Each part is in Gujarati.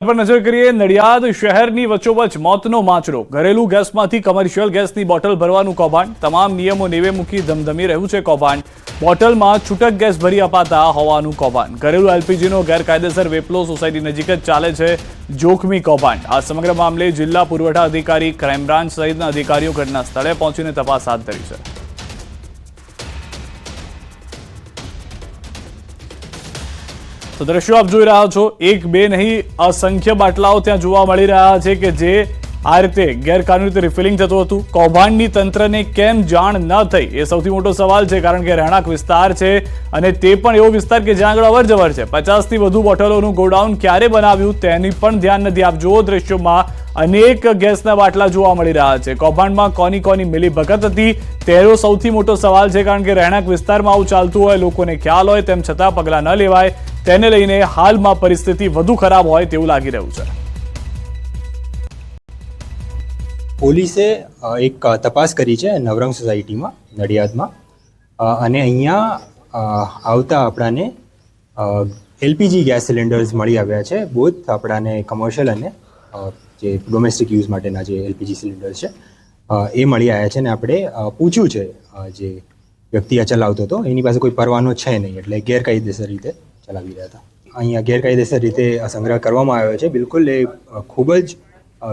પર નજર કરીએ નડિયાદ શહેરની વચ્ચોવચ્ચ મોતનો માંચડો ઘરેલુ ગેસમાંથી કમર્શિયલ ગેસની બોટલ ભરવાનું કૌભાંડ તમામ નિયમો નેવે મૂકી ધમધમી રહ્યું છે કૌભાંડ બોટલમાં છૂટક ગેસ ભરી અપાતા હોવાનું કૌભાંડ ઘરેલુ એલપીજીનો ગેરકાયદેસર વેપલો સોસાયટી નજીક જ ચાલે છે જોખમી કૌભાંડ આ સમગ્ર મામલે જિલ્લા પુરવઠા અધિકારી ક્રાઇમ બ્રાન્ચ સહિતના અધિકારીઓ ઘટના સ્થળે પહોંચીને તપાસ હાથ ધરી છે। तो दृश्यों आप જોઈ રહ્યા છો એક બે નહીં અસંખ્ય બાટલાઓ ત્યાં જોવા મળી રહ્યા છે કે જે આ રીતે ગેરકાનૂની રીતે રિફિલિંગ થતું હતું કૌભાંડની તંત્રને કેમ જાણ ન થઈ એ સૌથી મોટો સવાલ છે કારણ કે રહેણાંક વિસ્તાર છે અને તે પણ એવો વિસ્તાર કે જ્યાં આગળ અવરજવર છે 50 થી વધુ બોટલોનું ગોડાઉન ક્યારે બનાવ્યું તેની પણ ધ્યાન નથી આપ જુઓ દ્રશ્યોમાં અનેક ગેસના બાટલા જોવા મળી રહ્યા છે કૌભાંડમાં કોની કોની મિલીભગત હતી તેનો સૌથી મોટો સવાલ છે કારણ કે રહેણાંક વિસ્તારમાં આવું ચાલતું હોય લોકોને ખ્યાલ હોય તેમ છતાં પગલાં ન લેવાય તેને લઈને હાલમાં પરિસ્થિતિ વધુ ખરાબ હોય તેવું લાગી રહ્યું છે। પોલીસે એક તપાસ કરી છે નવરંગ સોસાયટીમાં નડિયાદમાં અને અહીંયા આવતા આપણાને એલપીજી ગેસ સિલિન્ડર્સ મળી આવ્યા છે બોથ આપણાને કમર્શિયલ અને જે ડોમેસ્ટિક યુઝ માટેના જે એલપીજી સિલિન્ડર છે એ મળી આવ્યા છે અને આપણે પૂછ્યું છે જે વ્યક્તિ આ ચલાવતો હતો એની પાસે કોઈ પરવાનો છે નહીં એટલે ગેરકાયદેસર રીતે ચલાવી રહ્યા હતા અહીંયા ગેરકાયદેસર રીતે સંગ્રહ કરવામાં આવ્યો છે બિલકુલ એ ખૂબ જ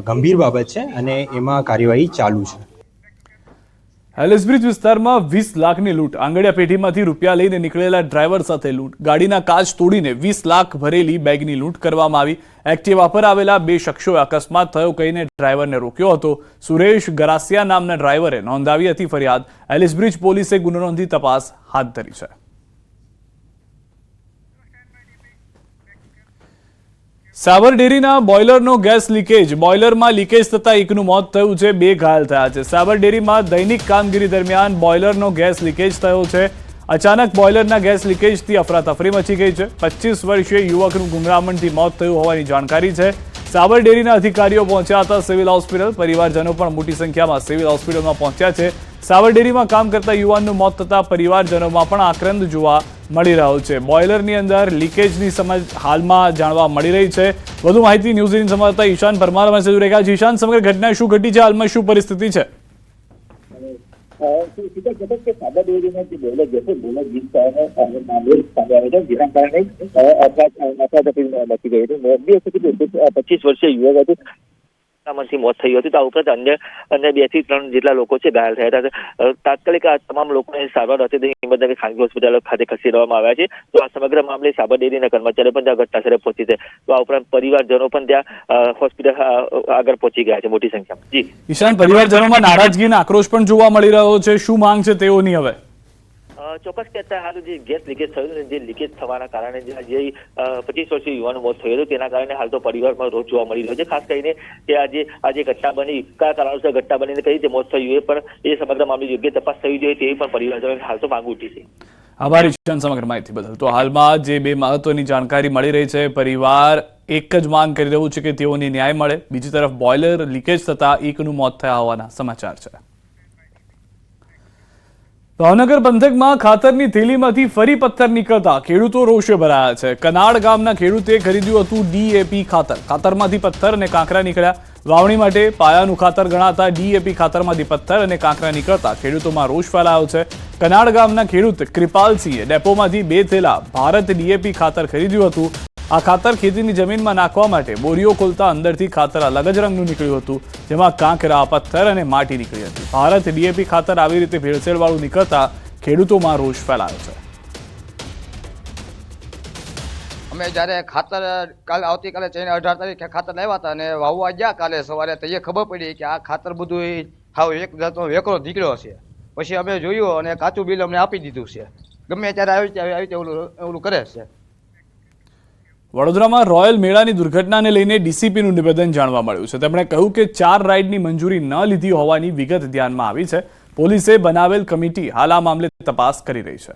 ગંભીર બાબત છે અને એમાં કાર્યવાહી ચાલુ છે। એલિસબ્રિજ વિસ્તારમાં 20 લાખની લૂંટ આંગડિયા પેઢીમાંથી રૂપિયા લઈને નીકળેલા ડ્રાઈવર સાથે લૂંટ ગાડીના કાચ તોડીને 20 લાખ ભરેલી બેગની લૂંટ કરવામાં આવી એક્ટિવા પર આવેલા બે શખ્સોએ અકસ્માત થયો કહીને ડ્રાઈવરને રોક્યો હતો સુરેશ ગરાસિયા નામના ડ્રાઈવરે નોંધાવી હતી ફરિયાદ એલિસબ્રિજ પોલીસે ગુનો નોંધી તપાસ હાથ ધરી છે। સાબર ડેરીના બોઇલરનો ગેસ લીકેજ બોઇલરમાં લીકેજ થતા એકનું મોત થયું છે બે ઘાયલ થયા છે સાબર ડેરીમાં દૈનિક કામગીરી દરમિયાન બોઇલરનો ગેસ લીકેજ થયો છે અચાનક બોઇલરના ગેસ લીકેજથી અફરાતફરી મચી ગઈ છે 25 વર્ષીય યુવકનું ગુંગળામણથી મોત થયું હોવાની જાણકારી છે સાબર ડેરીના અધિકારીઓ પહોંચ્યા હતા સિવિલ હોસ્પિટલ પરિવારજનો પણ મોટી સંખ્યામાં સિવિલ હોસ્પિટલમાં પહોંચ્યા છે સાબર ડેરીમાં કામ કરતા યુવાનનું મોત થતા પરિવારજનોમાં પણ આક્રંદ જોવા મળી રહ્યો છે બોઇલરની અંદર લીકેજની સમજ હાલમાં જાણવા મળી રહી છે વધુ માહિતી ન્યૂઝ 18 સંવાદદાતા ઈશાન પરમાર અમારી સાથે જોડાઈ ગયા છે ઈશાન સમગ્ર ઘટના શું ઘટી છે હાલમાં શું પરિસ્થિતિ છે સાબર ડેરીમાં જે બોઇલર જશે બોઇલર લીક થવાનો મામલો સામે આવે છે જેના કારણે અફરાતફરી મચી ગઈ હતી 25 વર્ષીય યુવક હતું થી મોત થયું હતું આ ઉપરાંત અન્ય 2 થી 3 જેટલા લોકો છે ઘાયલ થયા હતા તાત્કાલિક આ તમામ લોકોને સારવાર અર્થે હિંમતનગર ખાનગી હોસ્પિટલ ખાતે ખસેડવામાં આવ્યા છે તો આ સમગ્ર મામલે સાબર ડેરીના કર્મચારીઓ પણ ત્યાં ઘટના સ્થળે પહોંચી છે તો આ ઉપરાંત પરિવારજનો પણ ત્યાં હોસ્પિટલ આગળ પહોંચી ગયા છે મોટી સંખ્યામાં જી ઈશાન પરિવારજનોમાં નારાજગી અને આક્રોશ પણ જોવા મળી રહ્યો છે શું માંગ છે તેઓની હવે ચોક્કસ કહેતા હાલ જે ગેસ લીકેજ થયું ને જે લીકેજ થવાના કારણે જે 25 વર્ષીય યુવાનું મોત થયું હતું તેના કારણે હાલ તો પરિવારમાં રોજ જોવા મળી રહ્યો છે ખાસ કરીને કે આજે ઘટના બની કયા કારણોસર ઘટના બનીને કઈ રીતે મોત થયું એ પણ એ સમગ્ર મામલે યોગ્ય તપાસ થવી જોઈએ તેવી પણ પરિવારજનોએ હાલ તો માંગ ઉઠી છે। આભાર ઈશાન સમગ્ર માહિતી બદલ તો હાલમાં જે બે મહત્વની જાણકારી મળી રહી છે પરિવાર એક જ માંગ કરી રહ્યું છે કે તેઓને ન્યાય મળે બીજી તરફ બોઇલર લીકેજ થતા એકનું મોત થયા હોવાના સમાચાર છે। ભાવનગર પંથકમાં ખાતરની થેલીમાંથી ફરી પથ્થર નીકળતા ખેડૂતો રોષે ભરાયા છે કનાડ ગામના ખેડૂતે ખરીદ્યું હતું ડીએપી ખાતરમાંથી પથ્થર અને કાંકરા નીકળ્યા વાવણી માટે પાયાનું ખાતર ગણાતા ડીએપી ખાતરમાંથી પથ્થર અને કાંકરા નીકળતા ખેડૂતોમાં રોષ ફેલાયો છે કનાડ ગામના ખેડૂત કૃપાલસિંહે ડેપોમાંથી 2 થેલા ભારત ડીએપી ખાતર ખરીદ્યું હતું આ ખાતર ખેતીની જમીનમાં નાખવા માટે બોરીઓ ખોલતા અંદરથી ખાતર અલગ જ રંગનું નીકળ્યું હતું જેમાં કાંકરા પથ્થર અને માટી નીકળી હતી ભારત ડીએપી ખાતર આવી રીતે ભેળસેળવાળું નીકળતા ખેડૂતોમાં રોષ ફેલાયો છે। અમે જ્યારે ખાતર આવતીકાલે 18 તારીખે ખાતર લાવ્યા હતા અને વાવવા ગયા કાલે સવારે તો એ ખબર પડી કે આ ખાતર બધું હાવ એક જાતનો વેકરો નીકળ્યો છે પછી અમે જોયું અને કાચું બિલ અમને આપી દીધું છે ગમે ત્યારે આવી રીતે ઓલું કરે છે। વડોદરામાં રોયલ મેળાની દુર્ઘટનાને લઈને ડીસીપીનું નિવેદન જાણવા મળ્યું છે તેમણે કહ્યું કે 4 રાઇડની મંજૂરી ન લીધી હોવાની વિગત ધ્યાનમાં આવી છે પોલીસે બનાવેલ કમિટી હાલ આ મામલે તપાસ કરી રહી છે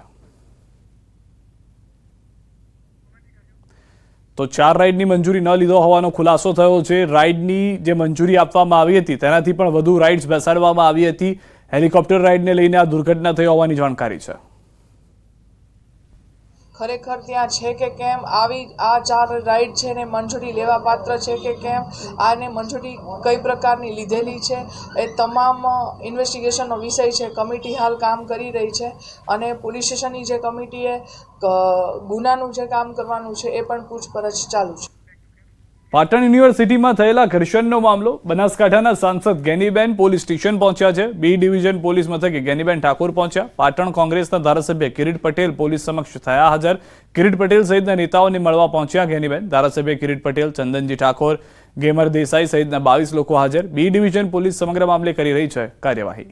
તો 4 રાઇડની મંજૂરી ન લીધો હોવાનો ખુલાસો થયો છે રાઇડની જે મંજૂરી આપવામાં આવી હતી તેનાથી પણ વધુ રાઇડ્સ બેસાડવામાં આવી હતી હેલિકોપ્ટર રાઇડને લઈને આ દુર્ઘટના થઈ હોવાની જાણકારી છે। ખરેખર ત્યાં છે કે કેમ, આવી આ 4 રાઇડ છે ને મંજૂરી લેવા પાત્ર છે કે કેમ, આને મંજૂરી કઈ પ્રકારની લીધેલી છે, એ તમામ ઇન્વેસ્ટિગેશનનો વિષય છે. કમિટી હાલ કામ કરી રહી છે અને પોલીસ સ્ટેશનની જે કમિટીએ ગુનાનું જે કામ કરવાનું છે એ પણ પૂછપરછ ચાલુ છે. પાટણ યુનિવર્સિટીમાં થયેલા ઘર્ષણનો મામલો. બનાસકાંઠાના સાંસદ ગેનીબેન પોલીસ સ્ટેશન પહોંચ્યા છે. બી ડિવિઝન પોલીસ મથકે ગેનીબેન ઠાકોર પહોંચ્યા. પાટણ કોંગ્રેસના ધારાસભ્ય કિરીટ પટેલ પોલીસ સમક્ષ થયા હાજર. કિરીટ પટેલ સહિતના નેતાઓને મળવા પહોંચ્યા ગેનીબેન. ધારાસભ્ય કિરીટ પટેલ, ચંદનજી ઠાકોર, ગેમર દેસાઈ સહિતના 22 લોકો હાજર. બી ડિવિઝન પોલીસ સમગ્ર મામલે કરી રહી છે કાર્યવાહી.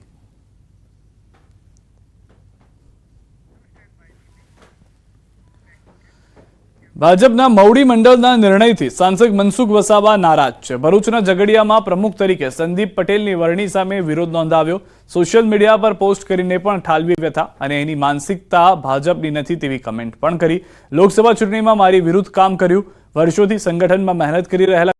ભાજપના મવડી મંડળના નિર્ણયથી સાંસદ મનસુખ વસાવા નારાજ છે. ભરૂચના ઝઘડિયામાં પ્રમુખ તરીકે સંદીપ પટેલની વરણી સામે વિરોધ નોંધાવ્યો. સોશિયલ મીડિયા પર પોસ્ટ કરીને પણ ઠાલવી વ્યથા અને એની માનસિકતા ભાજપની નથી તેવી કમેન્ટ પણ કરી. લોકસભા ચૂંટણીમાં મારી વિરુદ્ધ કામ કર્યું. વર્ષોથી સંગઠનમાં મહેનત કરી રહેલા